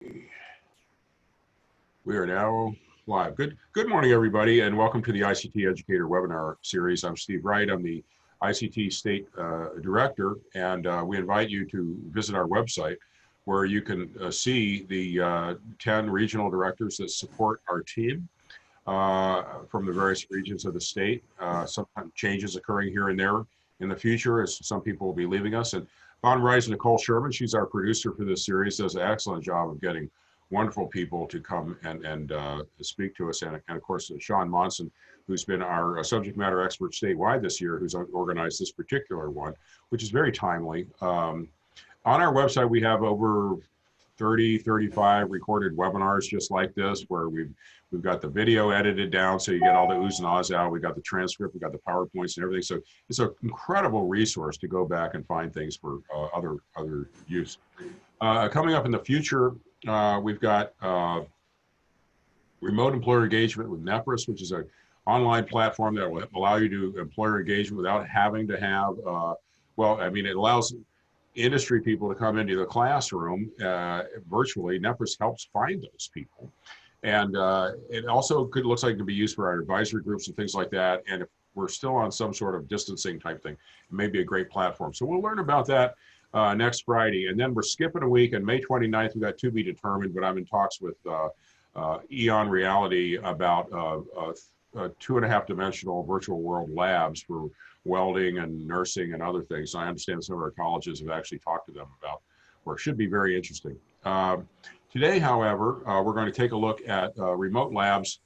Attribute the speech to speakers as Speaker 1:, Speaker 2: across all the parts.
Speaker 1: We are now live. Good morning, everybody, and welcome to the ICT Educator webinar series. I'm Steve Wright. I'm the ICT State Director, and we invite you to visit our website where you can see the 10 regional directors that support our team from the various regions of the state. Sometimes changes occurring here and there in the future as some people will be leaving us. And on Rise, Nicole Sherman, she's our producer for this series, does an excellent job of getting wonderful people to come and speak to us. And of course, Sean Monson, who's been our subject matter expert statewide this year, who's organized this particular one, which is very timely. On our website, we have over 35 recorded webinars just like this, where we've got the video edited down so you get all the oohs and ahs out. We got the transcript, we got the PowerPoints and everything. So it's an incredible resource to go back and find things for other use. Coming up in the future, we've got remote employer engagement with Nepris, which is an online platform that will allow you to do employer engagement without having to have, it allows industry people to come into the classroom virtually. Nepris helps find those people. And it also looks like it could be used for our advisory groups and things like that. And if we're still on some sort of distancing type thing, it may be a great platform. So we'll learn about that next Friday. And then we're skipping a week, and May 29th, we've got to be determined, but I'm in talks with Eon Reality about 2.5 dimensional virtual world labs for welding and nursing and other things. I understand some of our colleges have actually talked to them about, or it should be very interesting. Today, however, we're going to take a look at remote labs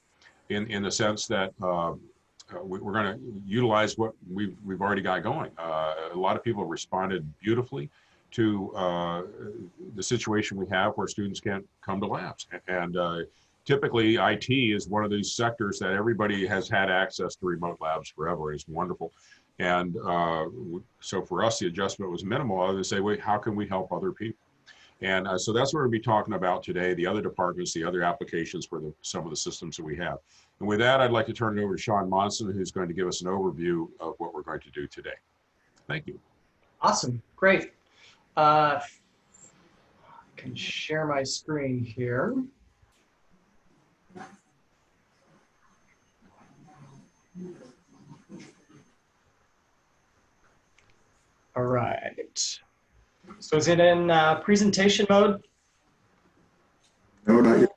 Speaker 1: in the sense that we're going to utilize what we've already got going. A lot of people have responded beautifully to the situation we have where students can't come to labs. And typically IT is one of these sectors that everybody has had access to remote labs forever. It's wonderful. And so for us, the adjustment was minimal other than say, wait, how can we help other people? And so that's what we're going to be talking about today, the other departments, the other applications for some of the systems that we have. And with that, I'd like to turn it over to Sean Monson, who's going to give us an overview of what we're going to do today. Thank you.
Speaker 2: Awesome, great. I can share my screen here. All right. So is it in presentation mode?
Speaker 3: No, not yet.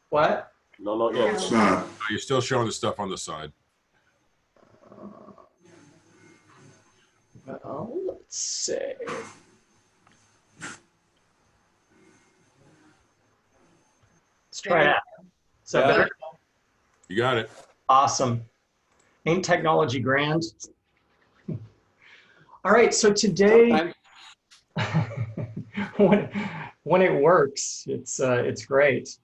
Speaker 2: What?
Speaker 4: No, not yet.
Speaker 3: It's not.
Speaker 1: You're still showing the stuff on the side.
Speaker 2: Well, let's see. Let's try that. Is that better?
Speaker 1: You got it.
Speaker 2: Awesome. Ain't technology grand? All right, so today, when it works, it's great.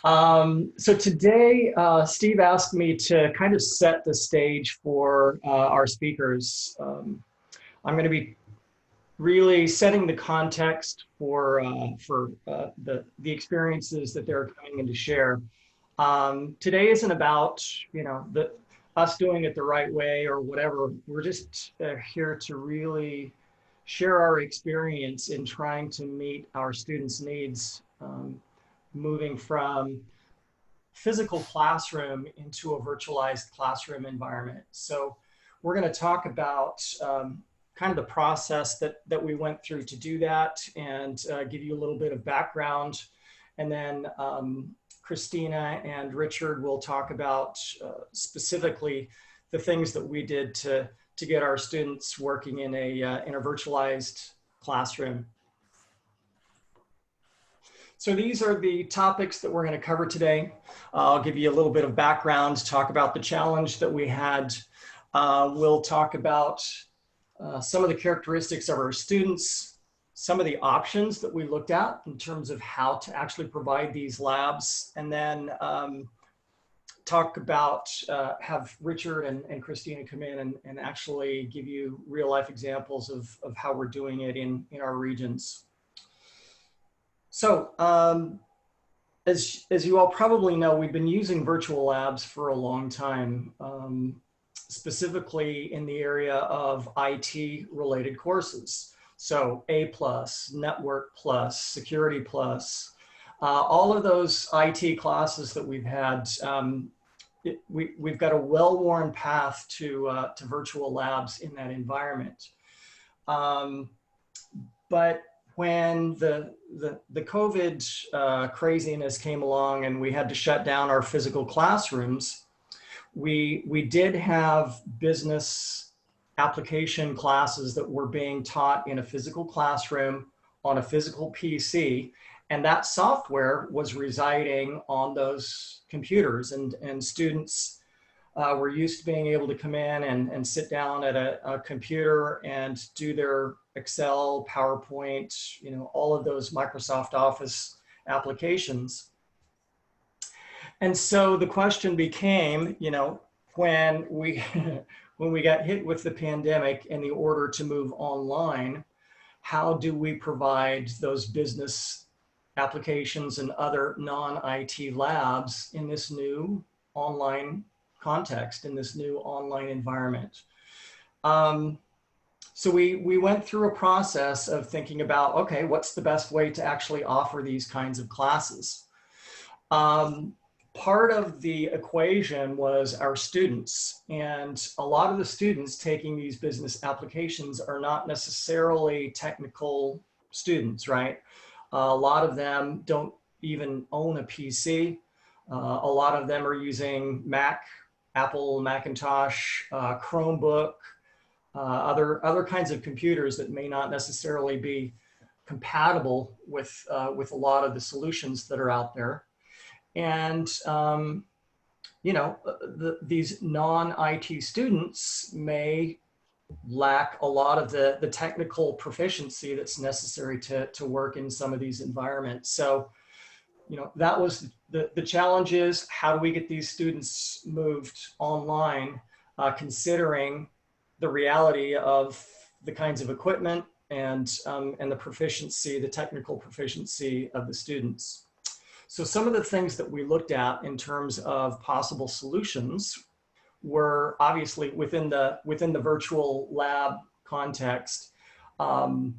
Speaker 2: So today, Steve asked me to kind of set the stage for our speakers. I'm going to be really setting the context for the experiences that they're coming in to share. Today isn't about, us doing it the right way or whatever. We're just here to really share our experience in trying to meet our students' needs, moving from physical classroom into a virtualized classroom environment. So we're going to talk about kind of the process that we went through to do that, and give you a little bit of background. And then Christina and Richard will talk about specifically the things that we did to get our students working in a virtualized classroom. So these are the topics that we're going to cover today. I'll give you a little bit of background, talk about the challenge that we had. We'll talk about some of the characteristics of our students, some of the options that we looked at in terms of how to actually provide these labs, and then talk about, have Richard and Christina come in and actually give you real life examples of how we're doing it in our regions. So as you all probably know, we've been using virtual labs for a long time, specifically in the area of IT related courses. So A plus, Network plus, Security plus, all of those IT classes that we've had, we've got a well-worn path to virtual labs in that environment. But when the COVID craziness came along and we had to shut down our physical classrooms, we did have business application classes that were being taught in a physical classroom on a physical PC, and that software was residing on those computers, and students were used to being able to come in and sit down at a computer and do their Excel, PowerPoint, all of those Microsoft Office applications. And so the question became, when we when we got hit with the pandemic and the order to move online, how do we provide those business applications and other non-IT labs in this new online context, in this new online environment? So we went through a process of thinking about, okay, what's the best way to actually offer these kinds of classes? Part of the equation was our students, and a lot of the students taking these business applications are not necessarily technical students, right? A lot of them don't even own a PC. A lot of them are using Mac, Apple Macintosh, Chromebook, other kinds of computers that may not necessarily be compatible with a lot of the solutions that are out there. And these non-IT students may lack a lot of the technical proficiency that's necessary to work in some of these environments. So, that was the challenge. Is how do we get these students moved online, considering the reality of the kinds of equipment and the proficiency, the technical proficiency of the students. So some of the things that we looked at in terms of possible solutions were obviously within the virtual lab context. Can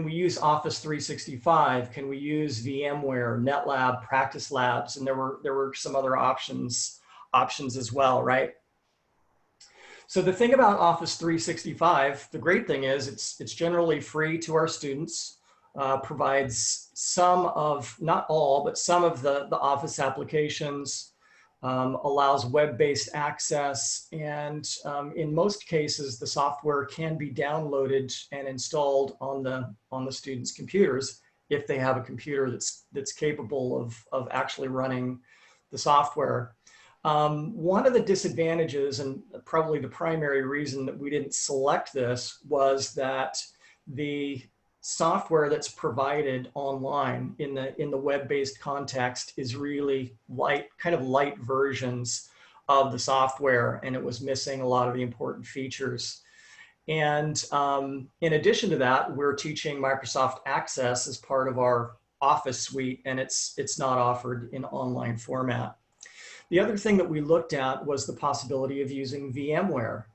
Speaker 2: we use Office 365? Can we use VMware, NetLab, Practice Labs? And there were some other options as well, right? So the thing about Office 365, the great thing is it's generally free to our students. Provides some of, not all, but some of the Office applications, allows web-based access, and in most cases, the software can be downloaded and installed on the students' computers if they have a computer that's capable of actually running the software. One of the disadvantages, and probably the primary reason that we didn't select this, was that the software that's provided online in the web-based context is really kind of light versions of the software, and it was missing a lot of the important features. And in addition to that, we're teaching Microsoft Access as part of our Office suite, and it's not offered in online format. The other thing that we looked at was the possibility of using VMware.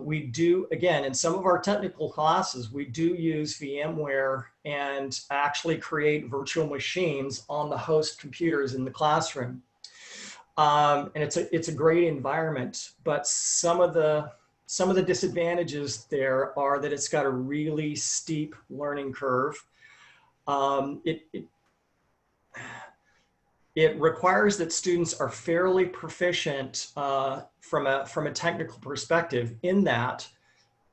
Speaker 2: We do, again, in some of our technical classes, we do use VMware and actually create virtual machines on the host computers in the classroom. And it's a great environment, but some of the disadvantages there are that it's got a really steep learning curve. It requires that students are fairly proficient from a technical perspective, in that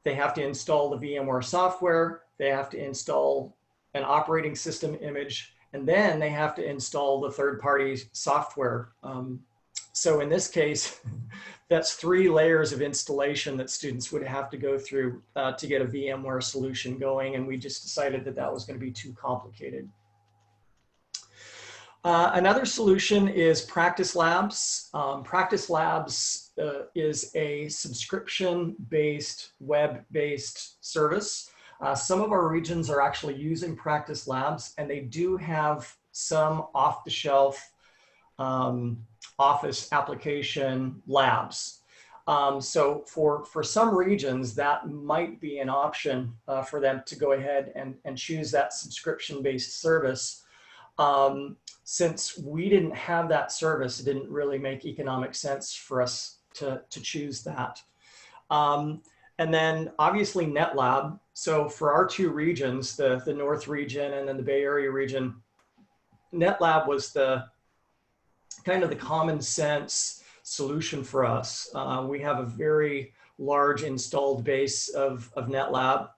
Speaker 2: they have to install the VMware software, they have to install an operating system image, and then they have to install the third-party software. So in this case, that's 3 layers of installation that students would have to go through to get a VMware solution going, and we just decided that was going to be too complicated. Another solution is Practice Labs. Practice Labs is a subscription-based, web-based service. Some of our regions are actually using Practice Labs, and they do have some off-the-shelf Office application labs. So for some regions, that might be an option for them to go ahead and choose that subscription-based service. Since we didn't have that service, it didn't really make economic sense for us to choose that. And then obviously NetLab. So for our two regions, the North region and then the Bay Area region, NetLab was the kind of the common sense solution for us. We have a very large installed base of NetLab,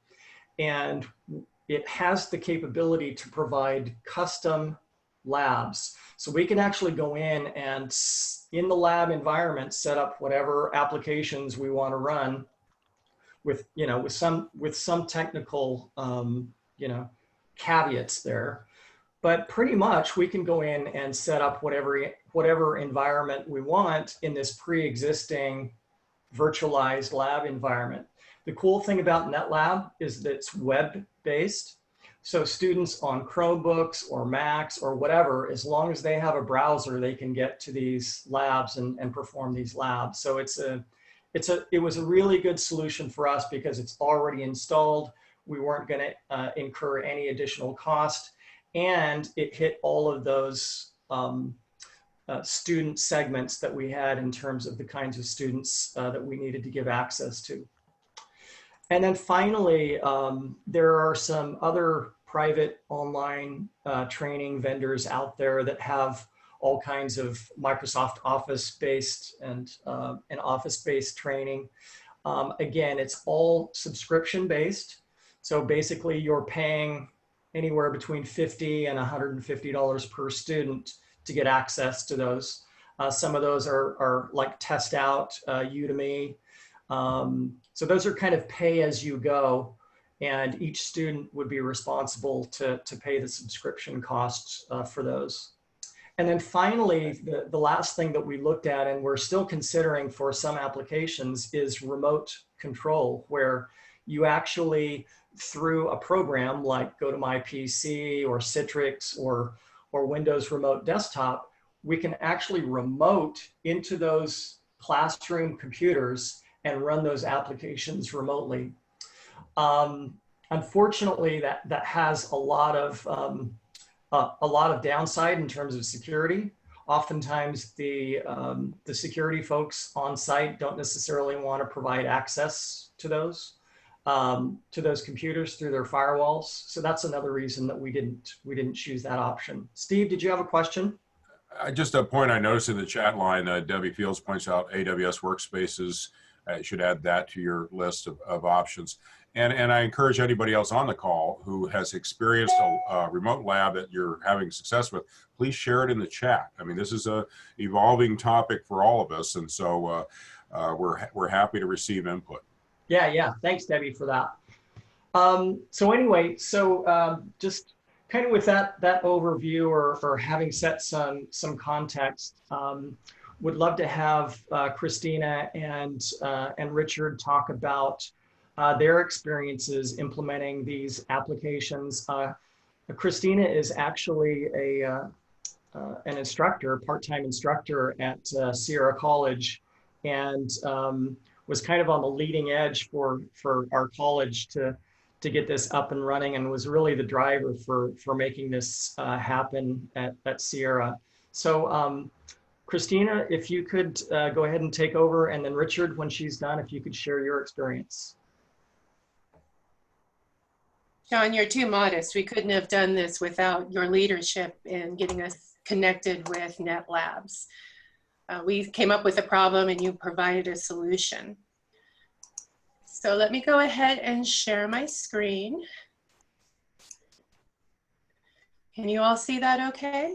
Speaker 2: and it has the capability to provide custom labs. So we can actually go in and in the lab environment, set up whatever applications we want to run with, with some technical, caveats there. But pretty much we can go in and set up whatever environment we want in this pre-existing virtualized lab environment. The cool thing about NetLab is that it's web-based. So students on Chromebooks or Macs or whatever, as long as they have a browser, they can get to these labs and perform these labs. So it was a really good solution for us because it's already installed. We weren't going to incur any additional cost, and it hit all of those student segments that we had in terms of the kinds of students that we needed to give access to. And then finally, there are some other private online training vendors out there that have all kinds of Microsoft Office-based and Office-based training. Again, it's all subscription-based. So basically, you're paying anywhere between $50 and $150 per student to get access to those. Some of those are like Test Out, Udemy. So those are kind of pay as you go, and each student would be responsible to pay the subscription costs for those. And then finally, the last thing that we looked at, and we're still considering for some applications, is remote control, where you actually, through a program like GoToMyPC or Citrix or Windows Remote Desktop, we can actually remote into those classroom computers and run those applications remotely. Unfortunately, that has a lot of downside in terms of security. Oftentimes, the security folks on site don't necessarily want to provide access to those computers through their firewalls. So that's another reason that we didn't choose that option. Steve, did you have a question?
Speaker 1: Just a point I noticed in the chat line, Debbie Fields points out AWS Workspaces. Should add that to your list of options. And I encourage anybody else on the call who has experienced a remote lab that you're having success with, please share it in the chat. I mean, this is a evolving topic for all of us, and so we're happy to receive input.
Speaker 2: Yeah. Thanks, Debbie, for that. So anyway, just kind of with that overview or having set some context, would love to have Christina and Richard talk about their experiences implementing these applications. Christina is actually an instructor, part-time instructor at Sierra College, and was kind of on the leading edge for our college to get this up and running, and was really the driver for making this happen at Sierra. So Christina, if you could go ahead and take over, and then Richard, when she's done, if you could share your experience.
Speaker 4: John, you're too modest. We couldn't have done this without your leadership in getting us connected with NetLabs. We came up with a problem and you provided a solution. So let me go ahead and share my screen. Can you all see that okay?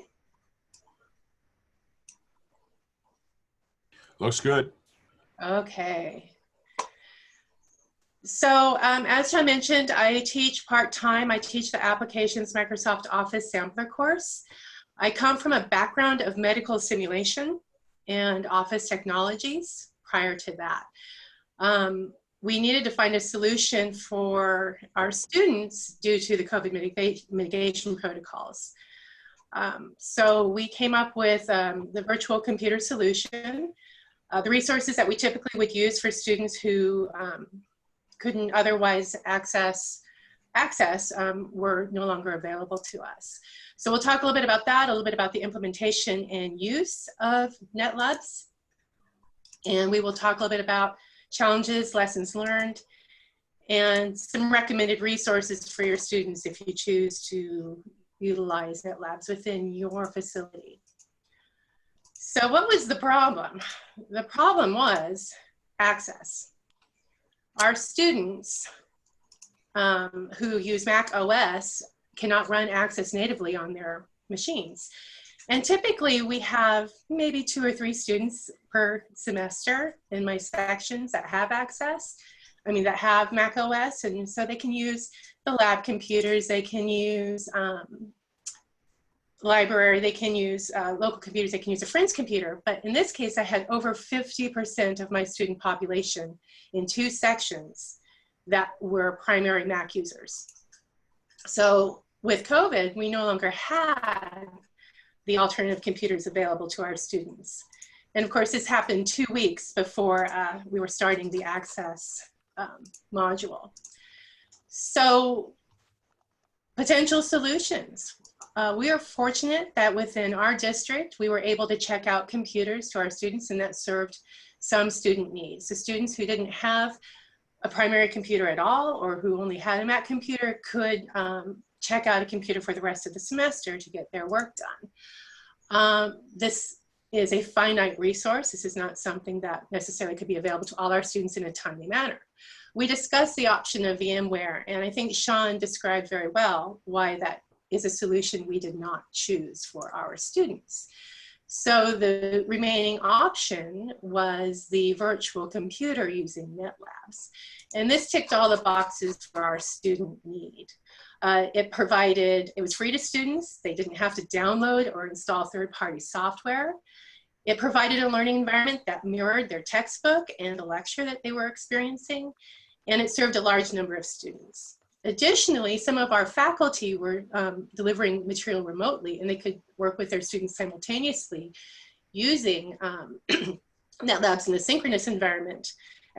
Speaker 1: Looks good.
Speaker 4: Okay. So as John mentioned, I teach part-time. I teach the Applications Microsoft Office Sampler course. I come from a background of medical simulation and office technologies prior to that. We needed to find a solution for our students due to the COVID mitigation protocols. So we came up with the virtual computer solution. The resources that we typically would use for students who couldn't otherwise access were no longer available to us. So we'll talk a little bit about that, a little bit about the implementation and use of NetLabs. And we will talk a little bit about challenges, lessons learned, and some recommended resources for your students if you choose to utilize NetLabs within your facility. So what was the problem? The problem was access. Our students who use Mac OS cannot run Access natively on their machines. And typically we have maybe 2 or 3 students per semester in my sections that have Access. That have Mac OS, and so they can use the lab computers, they can use library, they can use local computers, they can use a friend's computer. But in this case, I had over 50% of my student population in 2 sections that were primary Mac users. So with COVID, we no longer had the alternative computers available to our students. And of course, this happened 2 weeks before we were starting the Access module. So potential solutions. We are fortunate that within our district, we were able to check out computers to our students, and that served some student needs. The students who didn't have a primary computer at all, or who only had a Mac computer, could check out a computer for the rest of the semester to get their work done. This is a finite resource. This is not something that necessarily could be available to all our students in a timely manner. We discussed the option of VMware, and I think Sean described very well why that is a solution we did not choose for our students. So the remaining option was the virtual computer using NetLabs. And this ticked all the boxes for our student need. It was free to students. They didn't have to download or install third-party software. It provided a learning environment that mirrored their textbook and the lecture that they were experiencing, and it served a large number of students. Additionally, some of our faculty were delivering material remotely, and they could work with their students simultaneously using NetLabs in a synchronous environment,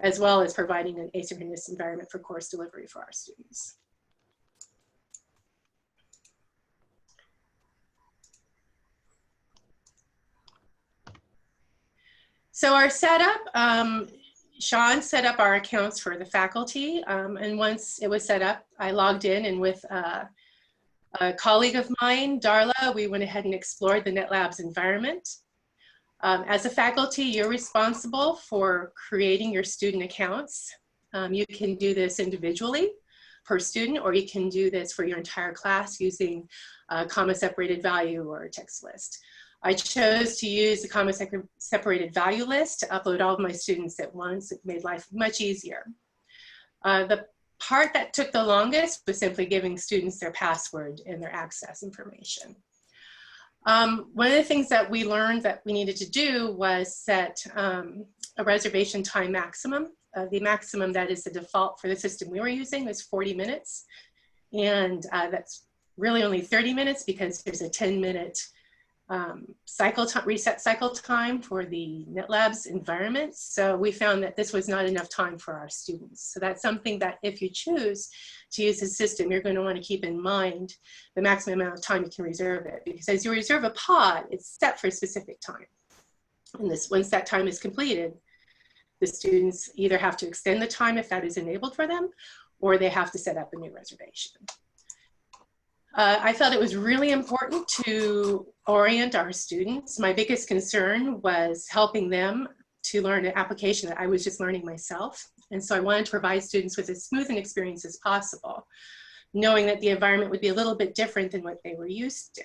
Speaker 4: as well as providing an asynchronous environment for course delivery for our students. So our setup, Sean set up our accounts for the faculty, and once it was set up, I logged in, and with a colleague of mine, Darla, we went ahead and explored the NetLabs environment. As a faculty, you're responsible for creating your student accounts. You can do this individually per student, or you can do this for your entire class using a comma-separated value or a text list. I chose to use the comma-separated value list to upload all of my students at once. It made life much easier. The part that took the longest was simply giving students their password and their access information. One of the things that we learned that we needed to do was set a reservation time maximum. The maximum that is the default for the system we were using was 40 minutes. And that's really only 30 minutes because there's a 10-minute reset cycle time for the NetLabs environment. So we found that this was not enough time for our students. So that's something that if you choose to use the system, you're going to want to keep in mind the maximum amount of time you can reserve it, because as you reserve a pod, it's set for a specific time. And once that time is completed, the students either have to extend the time if that is enabled for them, or they have to set up a new reservation. I felt it was really important to orient our students. My biggest concern was helping them to learn an application that I was just learning myself. And so I wanted to provide students with as smooth an experience as possible, knowing that the environment would be a little bit different than what they were used to.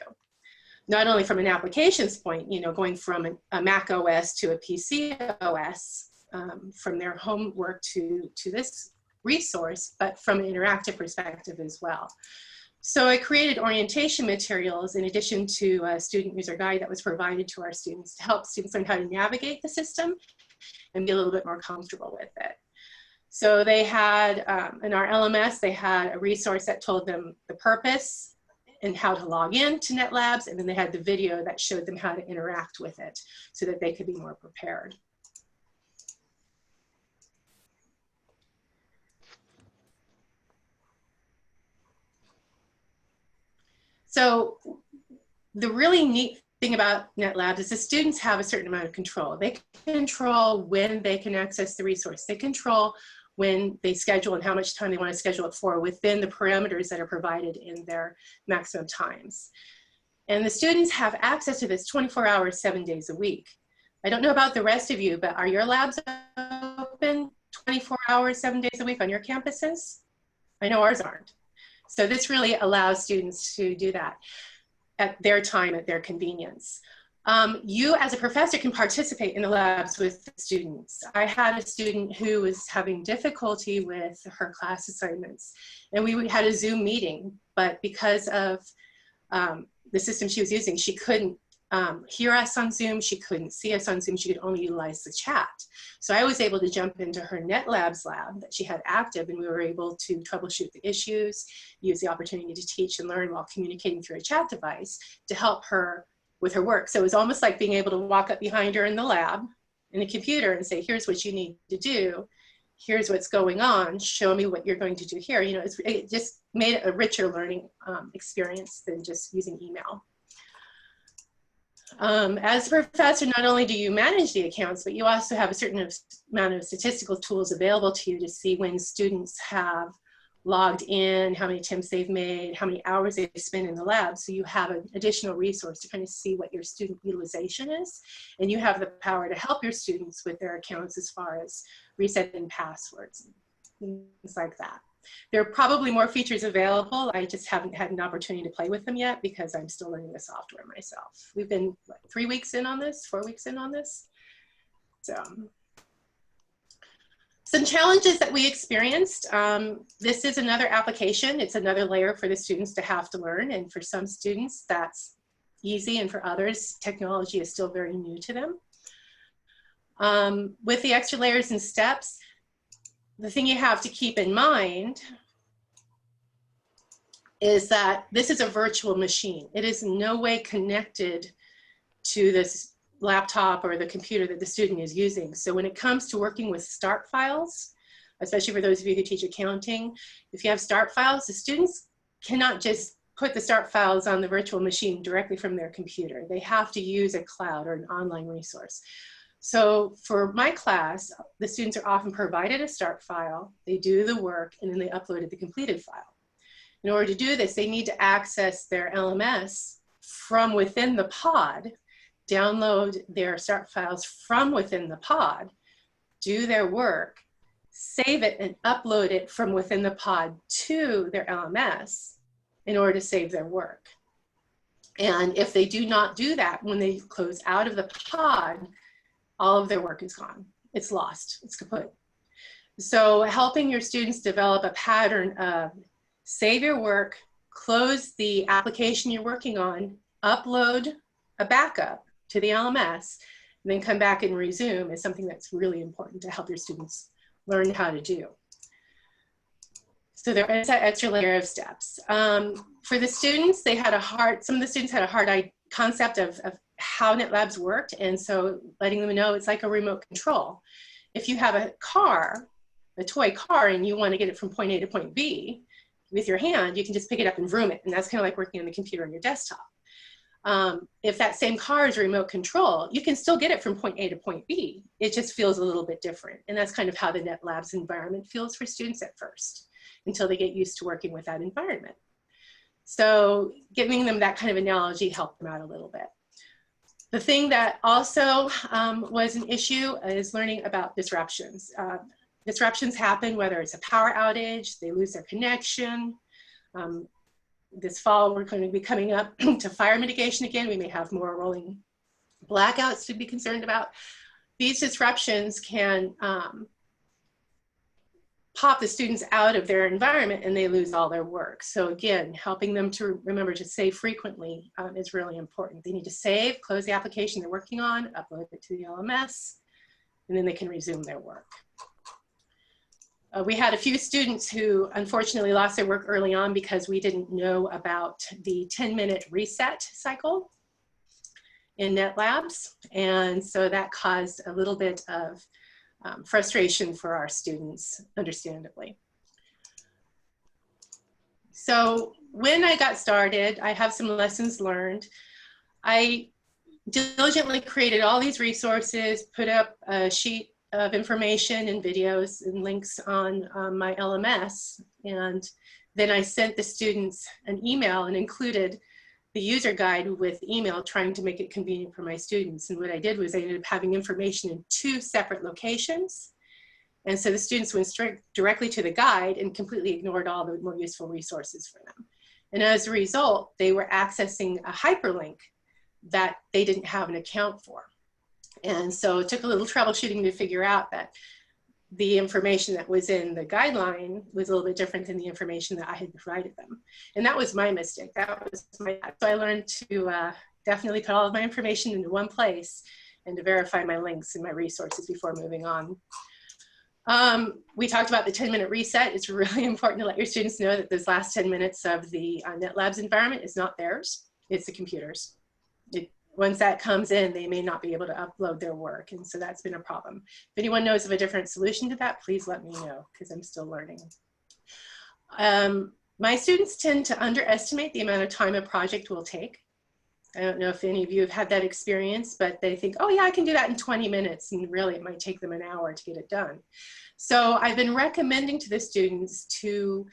Speaker 4: Not only from an applications point, going from a Mac OS to a PC OS, from their homework to this resource, but from an interactive perspective as well. So I created orientation materials in addition to a student user guide that was provided to our students to help students learn how to navigate the system and be a little bit more comfortable with it. So they had, in our LMS, they had a resource that told them the purpose and how to log in to NetLabs, and then they had the video that showed them how to interact with it so that they could be more prepared. So the really neat thing about NetLabs is the students have a certain amount of control. They control when they can access the resource. They control when they schedule and how much time they want to schedule it for within the parameters that are provided in their maximum times. And the students have access to this 24 hours, 7 days a week. I don't know about the rest of you, but are your labs open 24 hours, 7 days a week on your campuses? I know ours aren't. So this really allows students to do that at their time, at their convenience. You as a professor can participate in the labs with the students. I had a student who was having difficulty with her class assignments, and we had a Zoom meeting, but because of the system she was using, she couldn't hear us on Zoom, she couldn't see us on Zoom, she could only utilize the chat. So I was able to jump into her NetLabs lab that she had active, and we were able to troubleshoot the issues, use the opportunity to teach and learn while communicating through a chat device to help her with her work. So it was almost like being able to walk up behind her in the lab in the computer and say, here's what you need to do, here's what's going on, show me what you're going to do here. You know, it just made it a richer learning experience than just using email. As a professor, not only do you manage the accounts, but you also have a certain amount of statistical tools available to you to see when students have logged in, how many attempts they've made, how many hours they've spent in the lab. So you have an additional resource to kind of see what your student utilization is. And you have the power to help your students with their accounts as far as resetting passwords and things like that. There are probably more features available. I just haven't had an opportunity to play with them yet because I'm still learning the software myself. We've been, what, 3 weeks in on this, 4 weeks in on this. So some challenges that we experienced. This is another application. It's another layer for the students to have to learn. And for some students, that's easy. And for others, technology is still very new to them. With the extra layers and steps, the thing you have to keep in mind is that this is a virtual machine. It is in no way connected to this laptop or the computer that the student is using. So when it comes to working with start files, especially for those of you who teach accounting, if you have start files, the students cannot just put the start files on the virtual machine directly from their computer. They have to use a cloud or an online resource. So for my class, the students are often provided a start file, they do the work, and then they uploaded the completed file. In order to do this, they need to access their LMS from within the pod, download their start files from within the pod, do their work, save it and upload it from within the pod to their LMS in order to save their work. And if they do not do that, when they close out of the pod, all of their work is gone. It's lost, it's kaput. So helping your students develop a pattern of save your work, close the application you're working on, upload a backup to the LMS, and then come back and resume is something that's really important to help your students learn how to do. So there is that extra layer of steps. For the students, some of the students had a hard concept of how NetLabs worked, and so letting them know it's like a remote control. If you have a car, a toy car, and you want to get it from point A to point B with your hand, you can just pick it up and vroom it, and that's kind of like working on the computer on your desktop. If that same car is remote control, you can still get it from point A to point B. It just feels a little bit different, and that's kind of how the NetLabs environment feels for students at first, until they get used to working with that environment. So giving them that kind of analogy helped them out a little bit. The thing that also was an issue is learning about disruptions. Disruptions happen whether it's a power outage, they lose their connection. This fall, we're going to be coming up to fire mitigation again. We may have more rolling blackouts to be concerned about. These disruptions can pop the students out of their environment and they lose all their work. So again, helping them to remember to save frequently is really important. They need to save, close the application they're working on, upload it to the LMS, and then they can resume their work. We had a few students who unfortunately lost their work early on because we didn't know about the 10-minute reset cycle in NetLabs. And so that caused a little bit of frustration for our students, understandably. So when I got started, I have some lessons learned. I diligently created all these resources, put up a sheet of information and videos and links on my LMS. And then I sent the students an email and included the user guide with email, trying to make it convenient for my students. And what I did was I ended up having information in 2 separate locations. And so the students went straight directly to the guide and completely ignored all the more useful resources for them. And as a result, they were accessing a hyperlink that they didn't have an account for. And so it took a little troubleshooting to figure out that the information that was in the guideline was a little bit different than the information that I had provided them. And that was my mistake. So I learned to definitely put all of my information into one place and to verify my links and my resources before moving on. We talked about the 10-minute reset. It's really important to let your students know that those last 10 minutes of the NetLabs environment is not theirs, it's the computer's. Once that comes in, they may not be able to upload their work. And so that's been a problem. If anyone knows of a different solution to that, please let me know, because I'm still learning. My students tend to underestimate the amount of time a project will take. I don't know if any of you have had that experience, but they think, oh yeah, I can do that in 20 minutes. And really it might take them an hour to get it done. So I've been recommending to the students to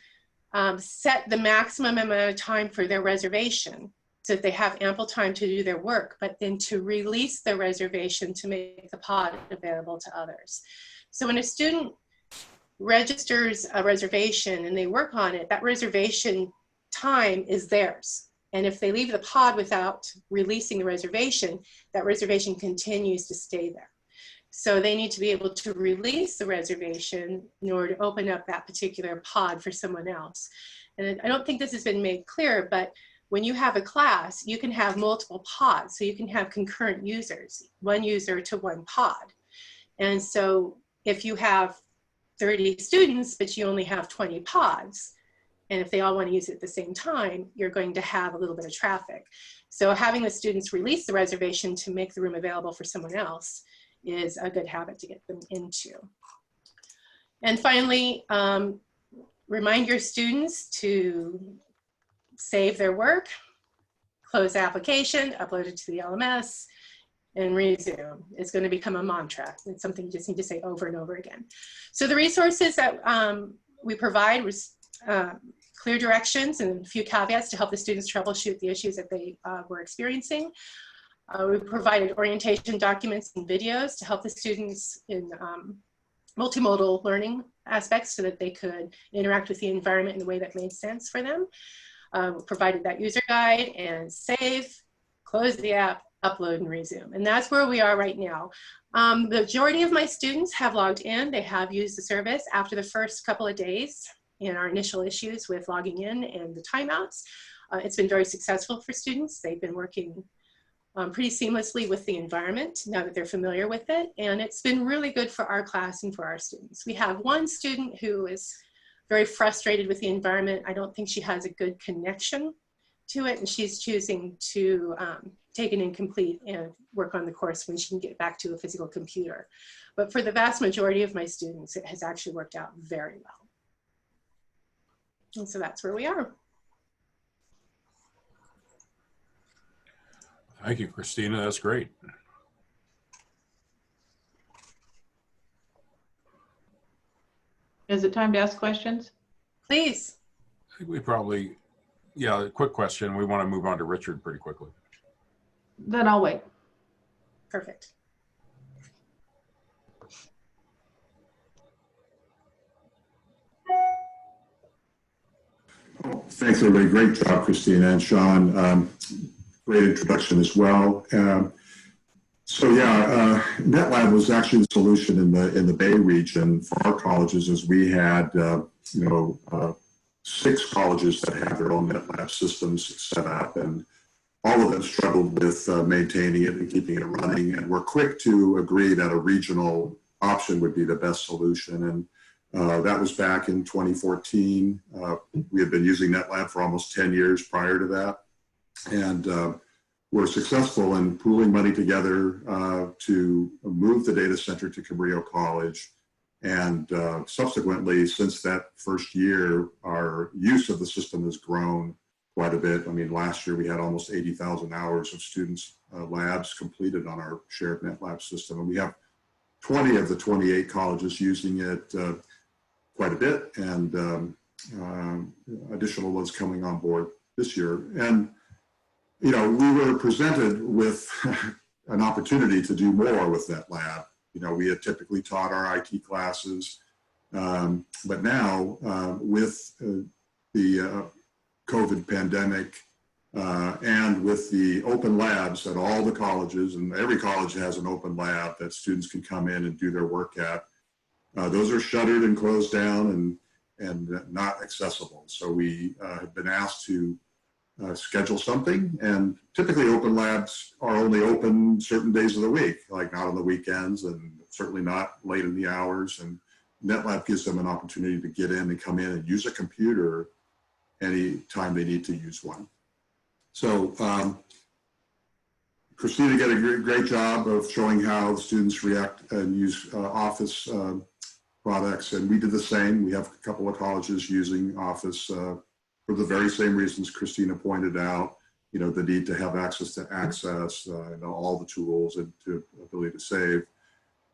Speaker 4: set the maximum amount of time for their reservation, so that they have ample time to do their work, but then to release the reservation to make the pod available to others. So when a student registers a reservation and they work on it, that reservation time is theirs. And if they leave the pod without releasing the reservation, that reservation continues to stay there. So they need to be able to release the reservation in order to open up that particular pod for someone else. And I don't think this has been made clear, but when you have a class, you can have multiple pods. So you can have concurrent users, 1 user to 1 pod. And so if you have 30 students, but you only have 20 pods, and if they all want to use it at the same time, you're going to have a little bit of traffic. So having the students release the reservation to make the room available for someone else is a good habit to get them into. And finally, remind your students to save their work, close the application, upload it to the LMS, and resume. It's going to become a mantra. It's something you just need to say over and over again. So the resources that we provide was clear directions and a few caveats to help the students troubleshoot the issues that they were experiencing. We provided orientation documents and videos to help the students in multimodal learning aspects so that they could interact with the environment in a way that made sense for them. Provided that user guide and save, close the app, upload and resume. And that's where we are right now. The majority of my students have logged in. They have used the service after the first couple of days in our initial issues with logging in and the timeouts. It's been very successful for students. They've been working pretty seamlessly with the environment now that they're familiar with it. And it's been really good for our class and for our students. We have 1 student who is very frustrated with the environment. I don't think she has a good connection to it, and she's choosing to take an incomplete and work on the course when she can get back to a physical computer. But for the vast majority of my students, it has actually worked out very well. And so that's where we are.
Speaker 1: Thank you, Christina. That's great.
Speaker 5: Is it time to ask questions?
Speaker 4: Please.
Speaker 1: I think we probably, yeah, a quick question. We want to move on to Richard pretty quickly.
Speaker 5: Then I'll wait.
Speaker 4: Perfect.
Speaker 3: Thanks, everybody. Great job, Christina and Sean. Great introduction as well. NetLab was actually the solution in the Bay region for our colleges, as we had 6 colleges that have their own NetLab systems set up, and all of them struggled with maintaining it and keeping it running. And we're quick to agree that a regional option would be the best solution. And that was back in 2014. We had been using NetLab for almost 10 years prior to that. And we're successful in pooling money together to move the data center to Cabrillo College And subsequently, since that first year, our use of the system has grown quite a bit. I mean, last year we had almost 80,000 hours of students' labs completed on our shared NetLab system. And we have 20 of the 28 colleges using it quite a bit, and additional ones coming on board this year. And, you know, we were presented with an opportunity to do more with NetLab. You know, we had typically taught our IT classes, but now with the COVID pandemic and with the open labs at all the colleges, and every college has an open lab that students can come in and do their work at, those are shuttered and closed down and not accessible. So we have been asked to schedule something, and typically open labs are only open certain days of the week, like not on the weekends and certainly not late in the hours. And NetLab gives them an opportunity to get in and come in and use a computer anytime they need to use one. So Christina did a great job of showing how students react and use Office products, and we did the same. We have a couple of colleges using Office for the very same reasons Christina pointed out, you know, the need to have access to Access and all the tools and to ability to save.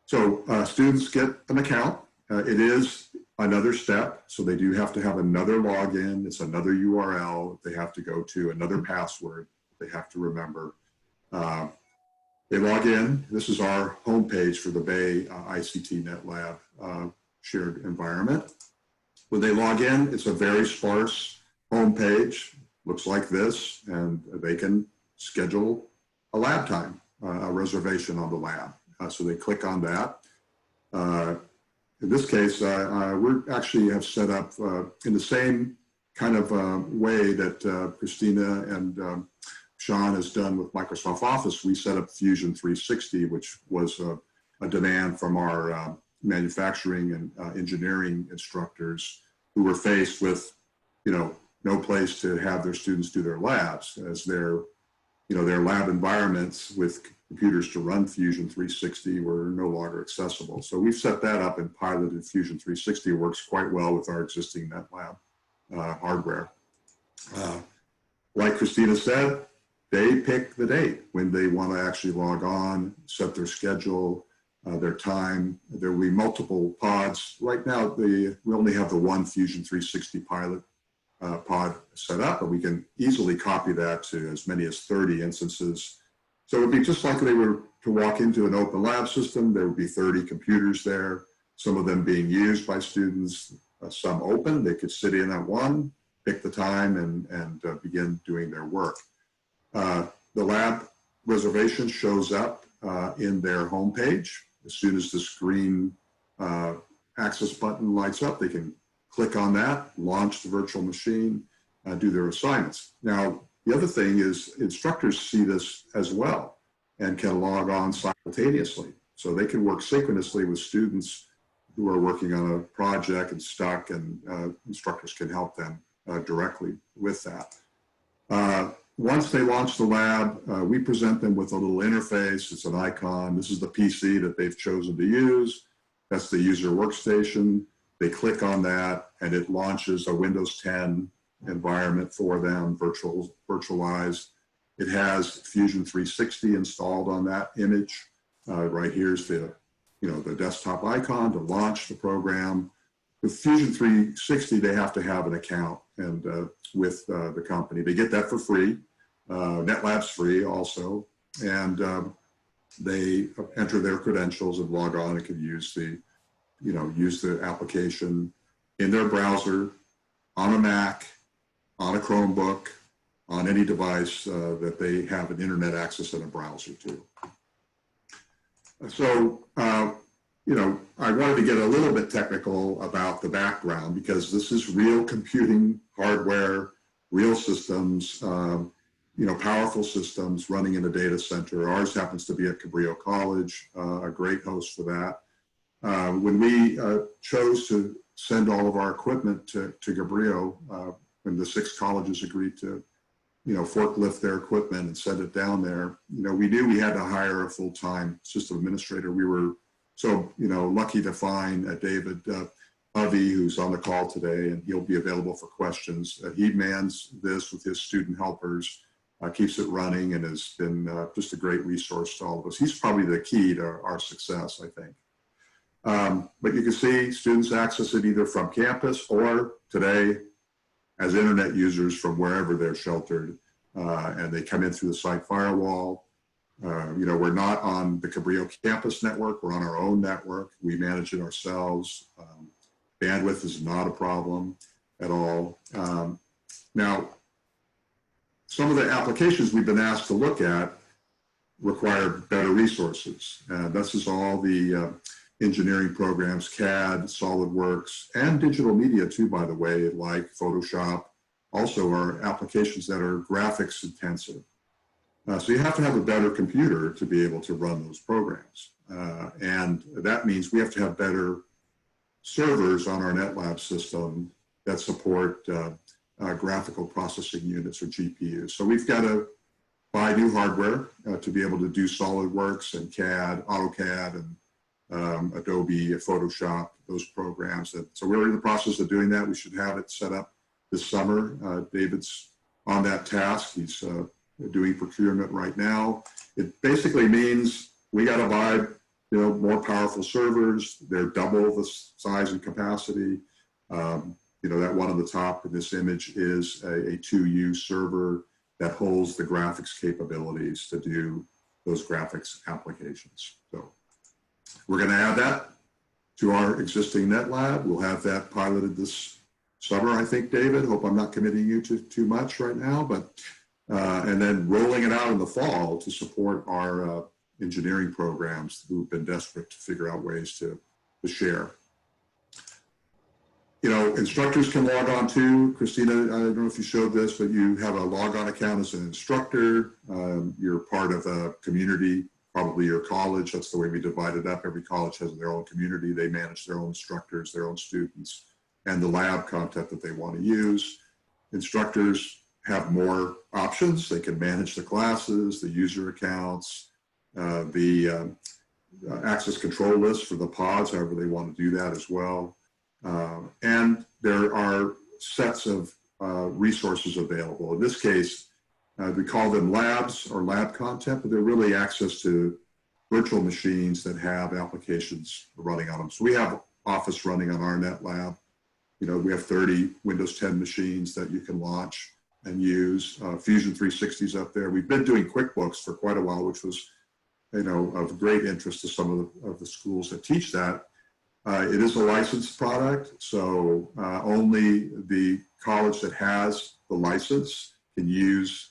Speaker 3: So students get an account. It is another step. So they do have to have another login. It's another URL they have to go to, another password they have to remember. They log in. This is our homepage for the Bay ICT NetLab shared environment. When they log in, it's a very sparse homepage, looks like this, and they can schedule a lab time, a reservation on the lab. So they click on that. In this case, we actually have set up in the same kind of way that Christina and Sean has done with Microsoft Office. We set up Fusion 360, which was a demand from our manufacturing and engineering instructors who were faced with, you know, no place to have their students do their labs, as their lab environments with computers to run Fusion 360 were no longer accessible. So we've set that up and piloted Fusion 360. It works quite well with our existing NetLab hardware. Like Christina said, they pick the date when they want to actually log on, set their schedule, their time. There will be multiple pods. Right now, we only have the one Fusion 360 pilot pod set up, but we can easily copy that to as many as 30 instances. So it would be just like they were to walk into an open lab system. There would be 30 computers there, some of them being used by students, some open. They could sit in at one, pick the time, and begin doing their work. The lab reservation shows up in their homepage. As soon as the screen access button lights up, they can click on that, launch the virtual machine, do their assignments. Now, the other thing is instructors see this as well and can log on simultaneously. So they can work synchronously with students who are working on a project and stuck, and instructors can help them directly with that. Once they launch the lab, we present them with a little interface. It's an icon. This is the PC that they've chosen to use. That's the user workstation. They click on that, and it launches a Windows 10 environment for them, virtualized. It has Fusion 360 installed on that image. Right here's the desktop icon to launch the program. With Fusion 360, they have to have an account and with the company. They get that for free. NetLab's free also, and they enter their credentials and log on and can use the application in their browser, on a Mac, on a Chromebook, on any device that they have an internet access and a browser to. So, I wanted to get a little bit technical about the background, because this is real computing hardware, real systems, powerful systems running in a data center. Ours happens to be at Cabrillo College, a great host for that. When we chose to send all of our equipment to Cabrillo, when the 6 colleges agreed to, forklift their equipment and send it down there, we knew we had to hire a full-time system administrator. We were So, lucky to find David Hovey, who's on the call today, and he'll be available for questions. He mans this with his student helpers, keeps it running, and has been just a great resource to all of us. He's probably the key to our success, I think. But you can see students access it either from campus or today as internet users from wherever they're sheltered, and they come in through the site firewall. We're not on the Cabrillo campus network. We're on our own network. We manage it ourselves. Bandwidth is not a problem at all. Now, some of the applications we've been asked to look at require better resources. This is all the engineering programs, CAD, SolidWorks, and digital media too, by the way, like Photoshop, also are applications that are graphics intensive. So you have to have a better computer to be able to run those programs. And that means we have to have better servers on our NetLab system that support graphical processing units or GPUs. So we've got to buy new hardware to be able to do SolidWorks and CAD, AutoCAD, and Adobe, Photoshop, those programs. So we're in the process of doing that. We should have it set up this summer. David's on that task. He's doing procurement right now. It basically means we got to buy more powerful servers. They're double the size and capacity. That one on the top in this image is a 2U server that holds the graphics capabilities to do those graphics applications. So we're going to add that to our existing NetLab. We'll have that piloted this summer, I think, David. Hope I'm not committing you to too much right now, but and then rolling it out in the fall to support our engineering programs who've been desperate to figure out ways to share. Instructors can log on too. Christina, I don't know if you showed this, but you have a logon account as an instructor. You're part of a community, probably your college. That's the way we divide it up. Every college has their own community. They manage their own instructors, their own students, and the lab content that they want to use. Instructors have more options. They can manage the classes, the user accounts, the access control list for the pods, however they want to do that as well. And there are sets of resources available. In this case, we call them labs or lab content, but they're really access to virtual machines that have applications running on them. So we have Office running on our NetLab. We have 30 Windows 10 machines that you can launch and use. Fusion 360 is up there. We've been doing QuickBooks for quite a while, which was, of great interest to some of the schools that teach that. It is a licensed product, so only the college that has the license can use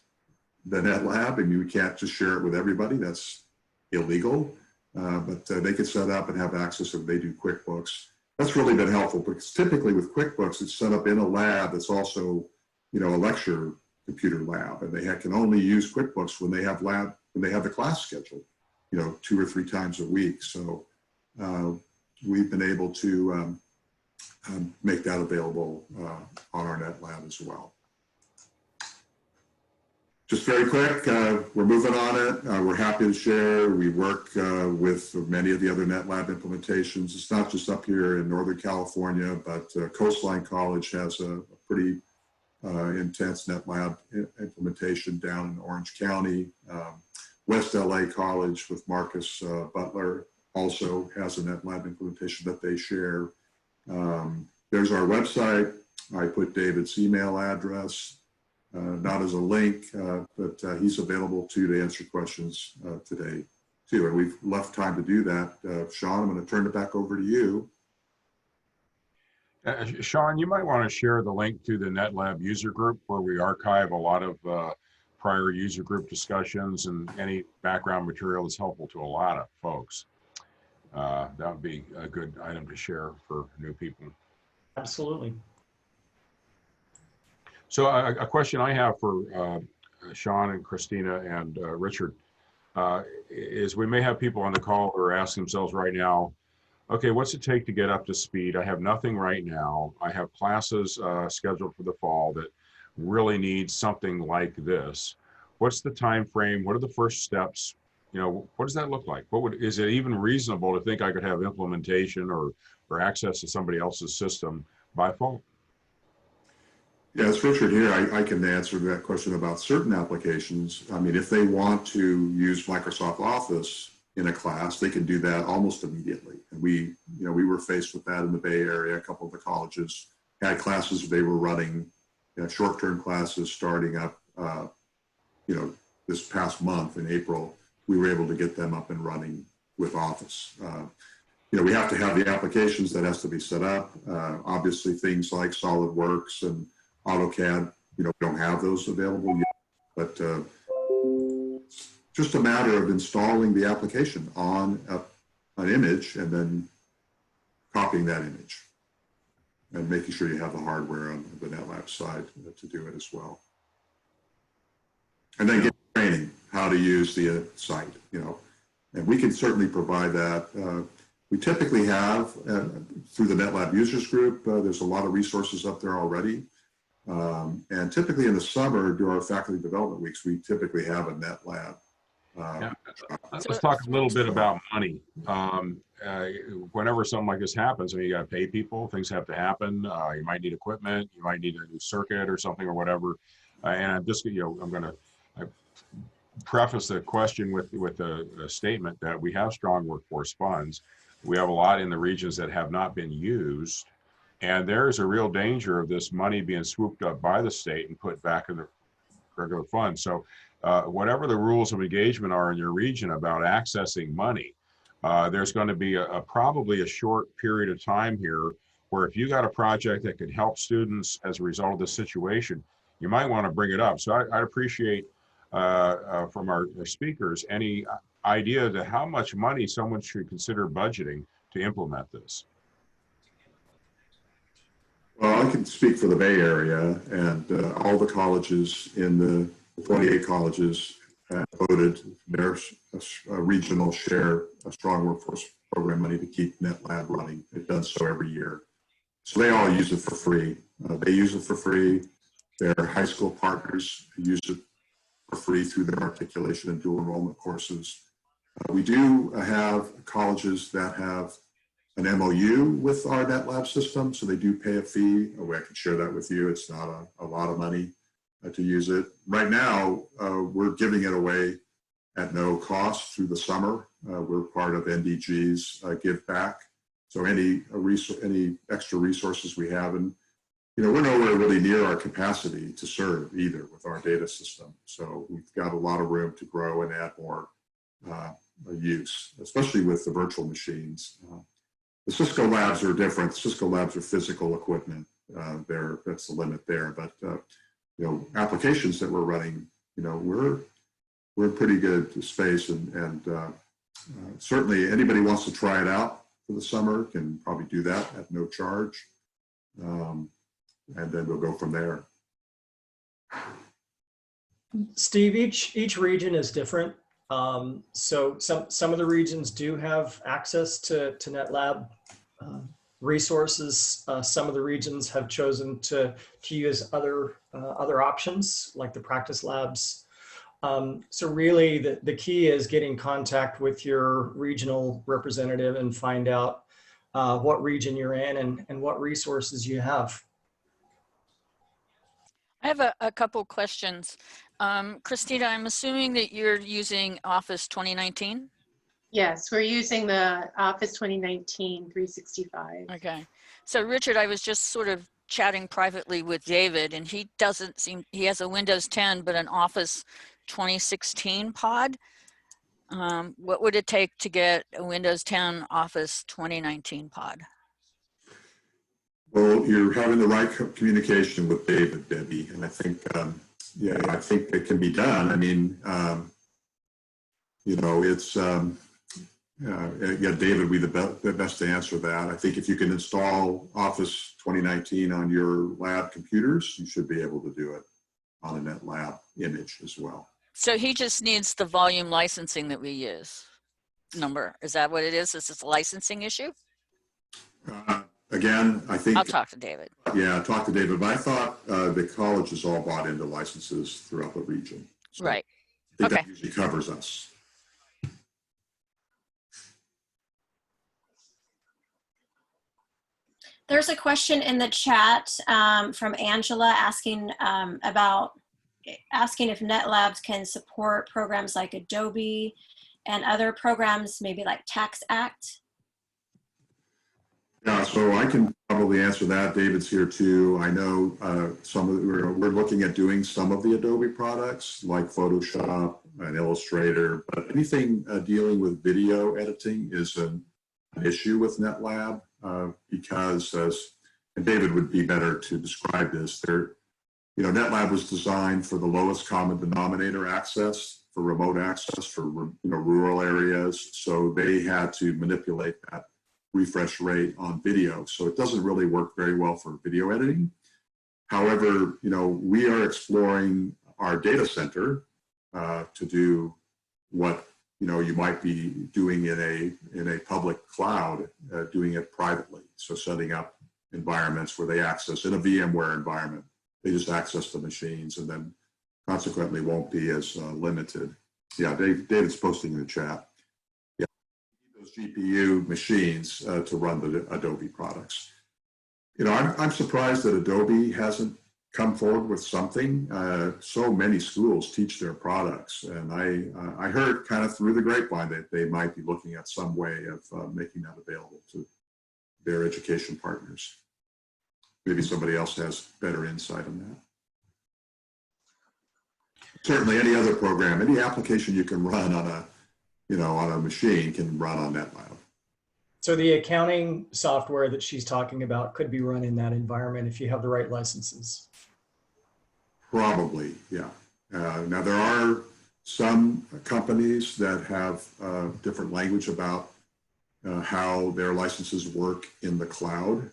Speaker 3: the NetLab. I mean, we can't just share it with everybody. That's illegal. But they can set up and have access if they do QuickBooks. That's really been helpful because typically with QuickBooks, it's set up in a lab that's also, a lecture computer lab, and they can only use QuickBooks when they have the class scheduled, 2 or 3 times a week. So we've been able to make that available on our NetLab as well. Just very quick, we're moving on it. We're happy to share. We work with many of the other NetLab implementations. It's not just up here in Northern California, but Coastline College has a pretty intense NetLab implementation down in Orange County. West LA College with Marcus Butler also has a NetLab implementation that they share. There's our website. I put David's email address, not as a link, but he's available too to answer questions today too. And we've left time to do that. Sean, I'm going to turn it back over to you.
Speaker 1: Sean, you might want to share the link to the NetLab user group where we archive a lot of prior user group discussions and any background material that's helpful to a lot of folks. That would be a good item to share for new people.
Speaker 2: Absolutely.
Speaker 1: So a question I have for Sean and Christina and Richard is we may have people on the call who are asking themselves right now, okay, what's it take to get up to speed? I have nothing right now. I have classes scheduled for the fall that really need something like this. What's the time frame? What are the first steps? you know, what does that look like? Is it even reasonable to think I could have implementation or access to somebody else's system by phone?
Speaker 3: Yeah, it's Richard here. I can answer that question about certain applications. I mean, if they want to use Microsoft Office in a class, they can do that almost immediately. And we were faced with that in the Bay Area. A couple of the colleges had classes they were running, short-term classes starting up, this past month in April. We were able to get them up and running with Office. We have to have the applications that has to be set up. Obviously, things like SolidWorks and AutoCAD, we don't have those available yet, but just a matter of installing the application on an image and then copying that image and making sure you have the hardware on the NetLab side to do it as well. And then get training how to use the site, and we can certainly provide that. We typically have, through the NetLab users group, there's a lot of resources up there already. And typically in the summer, during our faculty development weeks, we typically have a NetLab.
Speaker 1: Let's talk a little bit about money. Whenever something like this happens, you got to pay people, things have to happen. You might need equipment, you might need a new circuit or something or whatever. And I'm just, I'm going to preface the question with a statement that we have strong workforce funds. We have a lot in the regions that have not been used. And there's a real danger of this money being swooped up by the state and put back in the regular fund. So whatever the rules of engagement are in your region about accessing money, there's going to be probably a short period of time here where if you got a project that could help students as a result of this situation, you might want to bring it up. So I'd appreciate from our speakers any idea to how much money someone should consider budgeting to implement this.
Speaker 3: Well, I can speak for the Bay Area, and all the colleges in the 28 colleges voted their regional share of strong workforce program money to keep NetLab running. It does so every year. So they all use it for free. They use it for free. Their high school partners use it for free through their articulation and dual enrollment courses. We do have colleges that have an MOU with our NetLab system, so they do pay a fee. I can share that with you. It's not a lot of money to use it. Right now, we're giving it away at no cost through the summer. We're part of NDG's Give Back. So any extra resources we have, and we're nowhere really near our capacity to serve either with our data system. So we've got a lot of room to grow and add more use, especially with the virtual machines. The Cisco labs are different. Cisco labs are physical equipment. That's the limit there. But applications that we're running, we're in pretty good space, and certainly anybody wants to try it out for the summer can probably do that at no charge, and then we'll go from there.
Speaker 2: Steve, each region is different. So some of the regions do have access to NetLab resources. Some of the regions have chosen to use other options like the practice labs. So really the key is getting in contact with your regional representative and find out what region you're in and what resources you have.
Speaker 6: I have a couple questions. Christina, I'm assuming that you're using Office 2019?
Speaker 4: Yes, we're using the Office 2019 365.
Speaker 6: Okay. So Richard, I was just sort of chatting privately with David, and he has a Windows 10, but an Office 2016 pod. What would it take to get a Windows 10 Office 2019 pod?
Speaker 3: Well, you're having the right communication with David, Debbie, and I think, I think it can be done. I mean, it's, David would be the best to answer that. I think if you can install Office 2019 on your lab computers, you should be able to do it on a NetLab image as well.
Speaker 6: So he just needs the volume licensing that we use number. Is that what it is? Is this a licensing issue?
Speaker 3: Again, I think—
Speaker 6: I'll talk to David.
Speaker 3: Yeah, talk to David, but I thought the colleges all bought into licenses throughout the region. So
Speaker 6: right.
Speaker 3: I think
Speaker 6: okay.
Speaker 3: that usually covers us.
Speaker 7: There's a question in the chat from Angela asking asking if NetLabs can support programs like Adobe and other programs, maybe like Tax Act.
Speaker 3: Yeah, so I can probably answer that. David's here too. I know we're looking at doing some of the Adobe products like Photoshop and Illustrator, but anything dealing with video editing is an issue with NetLab because, and David would be better to describe this, NetLab was designed for the lowest common denominator access, for remote access, for rural areas. So they had to manipulate that refresh rate on video. So it doesn't really work very well for video editing. However, we are exploring our data center to do what you might be doing in a public cloud, doing it privately. So setting up environments where they access in a VMware environment. They just access the machines and then consequently won't be as limited. Yeah, David's posting in the chat. Yeah, those GPU machines to run the Adobe products. I'm surprised that Adobe hasn't come forward with something. So many schools teach their products, and I heard kind of through the grapevine that they might be looking at some way of making that available to their education partners. Maybe somebody else has better insight on that. Certainly, any other program, any application you can run on a machine can run on NetLab.
Speaker 2: So the accounting software that she's talking about could be run in that environment if you have the right licenses.
Speaker 3: Probably, yeah. Now there are some companies that have different language about how their licenses work in the cloud.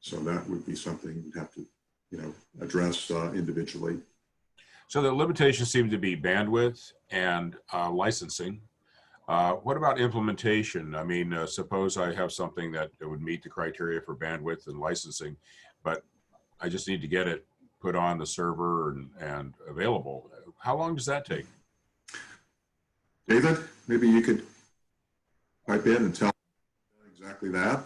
Speaker 3: So that would be something you'd have to, address individually.
Speaker 1: So the limitations seem to be bandwidth and licensing. What about implementation? I mean, suppose I have something that would meet the criteria for bandwidth and licensing, but I just need to get it put on the server and available. How long does that take?
Speaker 3: David, maybe you could pipe in and tell exactly that.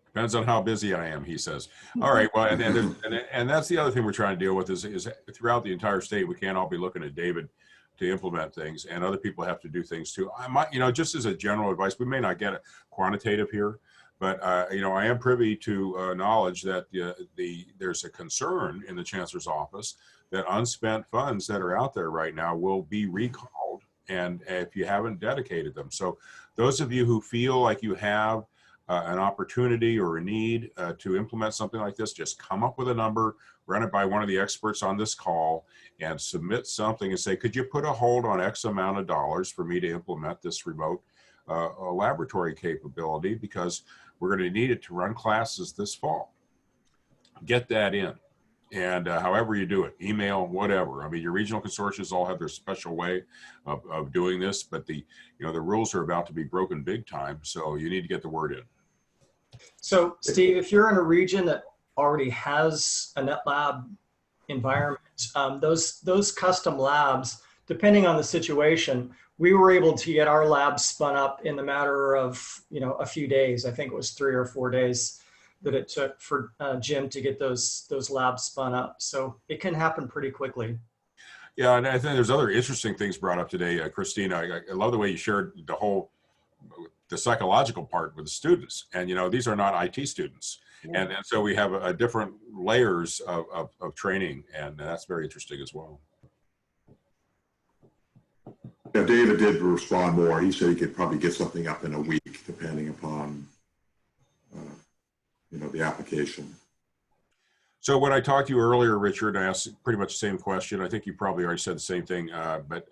Speaker 1: Depends on how busy I am, he says. All right, well, and that's the other thing we're trying to deal with is throughout the entire state, we can't all be looking at David to implement things, and other people have to do things too. I might, just as a general advice, we may not get it quantitative here, but I am privy to knowledge that there's a concern in the Chancellor's office that unspent funds that are out there right now will be recalled, and if you haven't dedicated them. So those of you who feel like you have an opportunity or a need to implement something like this, just come up with a number, run it by one of the experts on this call, and submit something and say, could you put a hold on X amount of dollars for me to implement this remote laboratory capability, because we're going to need it to run classes this fall. Get that in. And however you do it, email, whatever. I mean, your regional consortiums all have their special way of doing this, but the rules are about to be broken big time, so you need to get the word in.
Speaker 2: So Steve, if you're in a region that already has a NetLab environment, those custom labs, depending on the situation, we were able to get our labs spun up in the matter of a few days. I think it was 3 or 4 days that it took for Jim to get those labs spun up. So it can happen pretty quickly.
Speaker 1: Yeah, and I think there's other interesting things brought up today, Christina. I love the way you shared the psychological part with the students. And these are not IT students. Yeah. And so we have a different layers of training, and that's very interesting as well.
Speaker 3: Yeah, David did respond more. He said he could probably get something up in a week, depending upon the application.
Speaker 1: So when I talked to you earlier, Richard, I asked pretty much the same question. I think you probably already said the same thing, but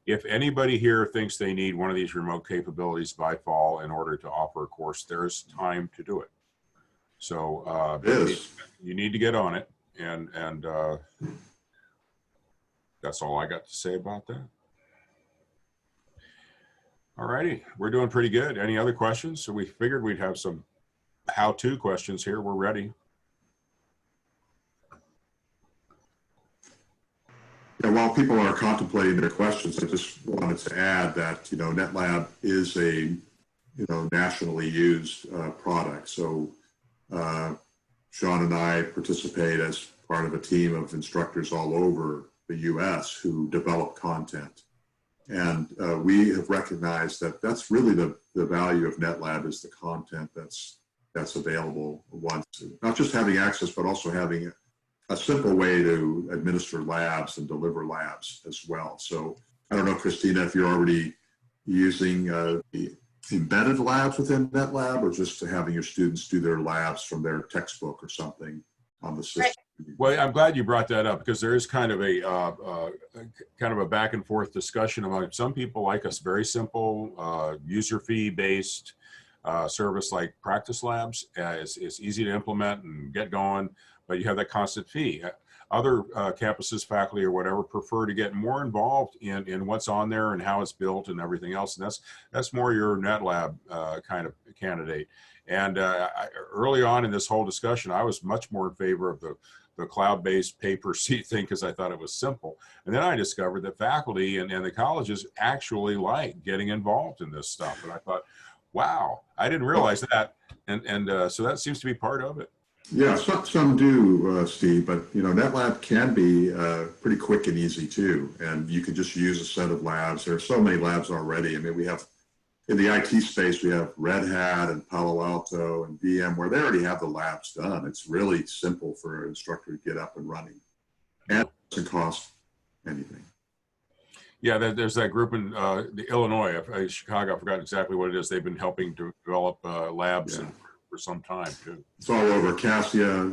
Speaker 1: if anybody here thinks they need one of these remote capabilities by fall in order to offer a course, there's time to do it. So you need to get on it, and that's all I got to say about that. All righty, we're doing pretty good. Any other questions? So we figured we'd have some how-to questions here. We're ready.
Speaker 3: Yeah, while people are contemplating their questions, I just wanted to add that NetLab is a nationally used product. So Sean and I participate as part of a team of instructors all over the U.S. who develop content. And we have recognized that that's really the value of NetLab is the content that's available once, not just having access, but also having a simple way to administer labs and deliver labs as well. So I don't know, Christina, if you're already using the embedded labs within NetLab, or just having your students do their labs from their textbook or something on the system.
Speaker 1: Well, I'm glad you brought that up, because there is kind of a back and forth discussion among some people like us, very simple user fee based service like Practice Labs. It's easy to implement and get going, but you have that constant fee. Other campuses, faculty, or whatever prefer to get more involved in what's on there and how it's built and everything else. And that's more your NetLab kind of candidate. And early on in this whole discussion, I was much more in favor of the cloud-based pay-per-seat thing, because I thought it was simple. And then I discovered that faculty and the colleges actually like getting involved in this stuff. And I thought, wow, I didn't realize that. And so that seems to be part of it.
Speaker 3: Yeah, some do, Steve, but NetLab can be pretty quick and easy too. And you can just use a set of labs. There are so many labs already. I mean, we have, in the IT space, we have Red Hat and Palo Alto and VMware. They already have the labs done. It's really simple for an instructor to get up and running. And it doesn't cost anything.
Speaker 1: Yeah, there's that group in the Illinois, Chicago, I forgot exactly what it is. They've been helping to develop labs for some time too. It's
Speaker 3: all over. Cassia,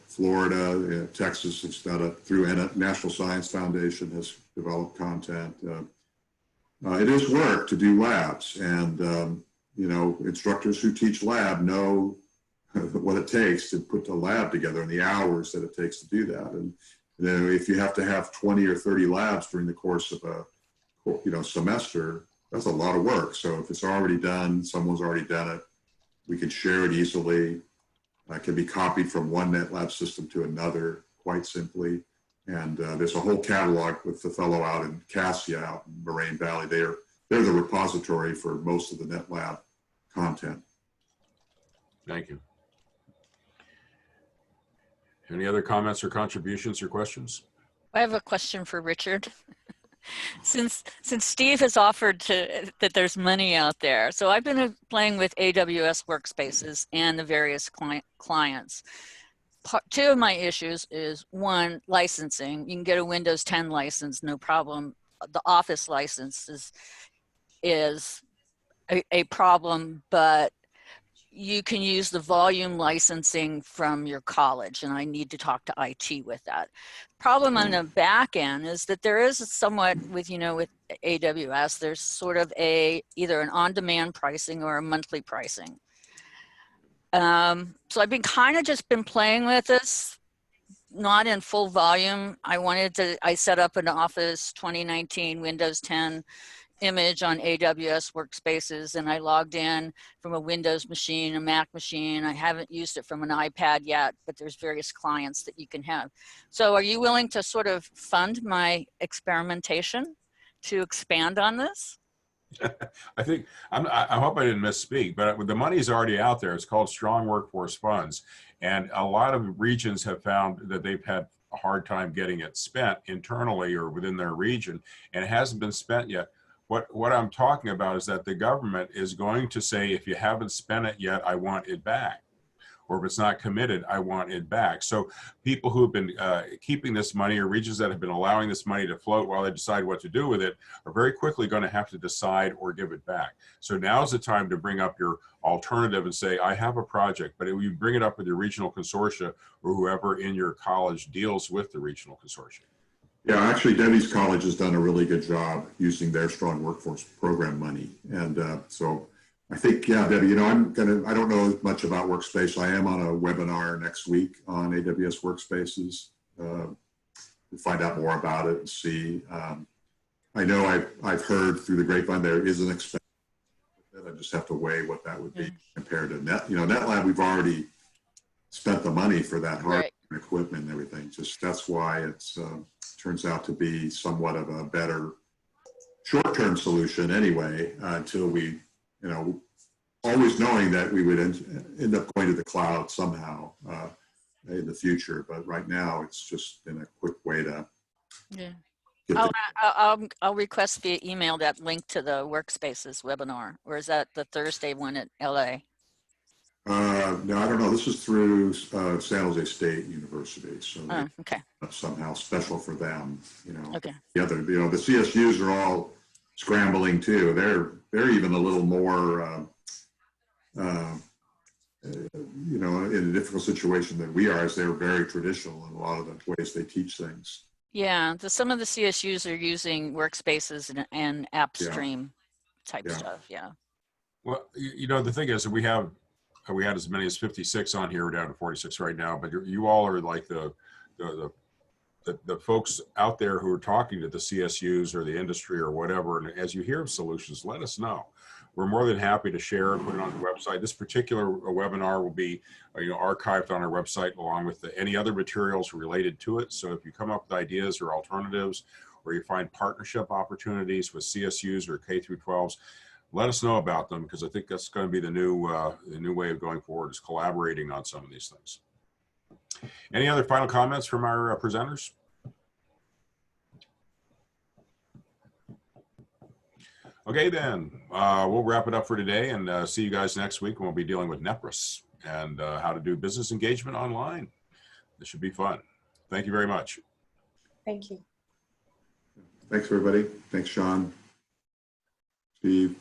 Speaker 3: Florida, Texas, it's done it through National Science Foundation has developed content. It is work to do labs, and instructors who teach lab know what it takes to put the lab together and the hours that it takes to do that. And if you have to have 20 or 30 labs during the course of a semester, that's a lot of work. So if it's already done, someone's already done it, we can share it easily. It can be copied from one NetLab system to another quite simply. And there's a whole catalog with the fellow out in Cassia, out in Moraine Valley. They're the repository for most of the NetLab content.
Speaker 1: Thank you. Any other comments or contributions or questions?
Speaker 6: I have a question for Richard. Since Steve has offered that there's money out there, so I've been playing with AWS workspaces and the various clients. Two of my issues is, one, licensing. You can get a Windows 10 license, no problem. The Office license is a problem, but you can use the volume licensing from your college, and I need to talk to IT with that. Problem on the back end is that there is somewhat with AWS, there's sort of either an on-demand pricing or a monthly pricing. So I've been just been playing with this, not in full volume. I set up an Office 2019 Windows 10 image on AWS workspaces, and I logged in from a Windows machine, a Mac machine. I haven't used it from an iPad yet, but there's various clients that you can have. So are you willing to sort of fund my experimentation to expand on this?
Speaker 1: I think, I hope I didn't misspeak, but the money's already out there. It's called Strong Workforce Funds. And a lot of regions have found that they've had a hard time getting it spent internally or within their region, and it hasn't been spent yet. What I'm talking about is that the government is going to say, if you haven't spent it yet, I want it back. Or if it's not committed, I want it back. So people who have been keeping this money, or regions that have been allowing this money to float while they decide what to do with it, are very quickly going to have to decide or give it back. So now's the time to bring up your alternative and say, I have a project, but if you bring it up with your regional consortia or whoever in your college deals with the regional consortia.
Speaker 3: Yeah, actually, Debbie's college has done a really good job using their Strong Workforce Program money. And so I think, yeah, Debbie, I don't know much about Workspace. I am on a webinar next week on AWS Workspaces to find out more about it and see. I know I've heard through the grapevine there is an expense. I just have to weigh what that would be compared to NetLab. We've already spent the money for that hardware and equipment and everything. Just that's why it's turns out to be somewhat of a better short-term solution anyway, until we, always knowing that we would end up going to the cloud somehow in the future. But right now, it's just been a quick way to
Speaker 6: Yeah.
Speaker 3: get
Speaker 6: I'll request via email that link to the Workspaces webinar, or is that the Thursday one at LA?
Speaker 3: no, I don't know. This is through San Jose State University, so
Speaker 6: Oh, okay.
Speaker 3: that's somehow special for them.
Speaker 6: Okay.
Speaker 3: The other, the CSUs are all scrambling too. They're even a little more, in a difficult situation than we are, as they're very traditional in a lot of the ways they teach things.
Speaker 6: Yeah, some of the CSUs are using Workspaces and AppStream type
Speaker 3: Yeah.
Speaker 6: stuff. Yeah.
Speaker 1: Well, the thing is that we had as many as 56 on here. We're down to 46 right now, but you all are like the folks out there who are talking to the CSUs or the industry or whatever. And as you hear of solutions, let us know. We're more than happy to share and put it on the website. This particular webinar will be archived on our website along with any other materials related to it. So if you come up with ideas or alternatives, or you find partnership opportunities with CSUs or K through 12s, let us know about them, because I think that's going to be the new way of going forward, is collaborating on some of these things. Any other final comments from our presenters? Okay, then we'll wrap it up for today, and see you guys next week when we'll be dealing with Nepris and how to do business engagement online. This should be fun. Thank you very much.
Speaker 4: Thank you.
Speaker 3: Thanks, everybody. Thanks, Sean, Steve.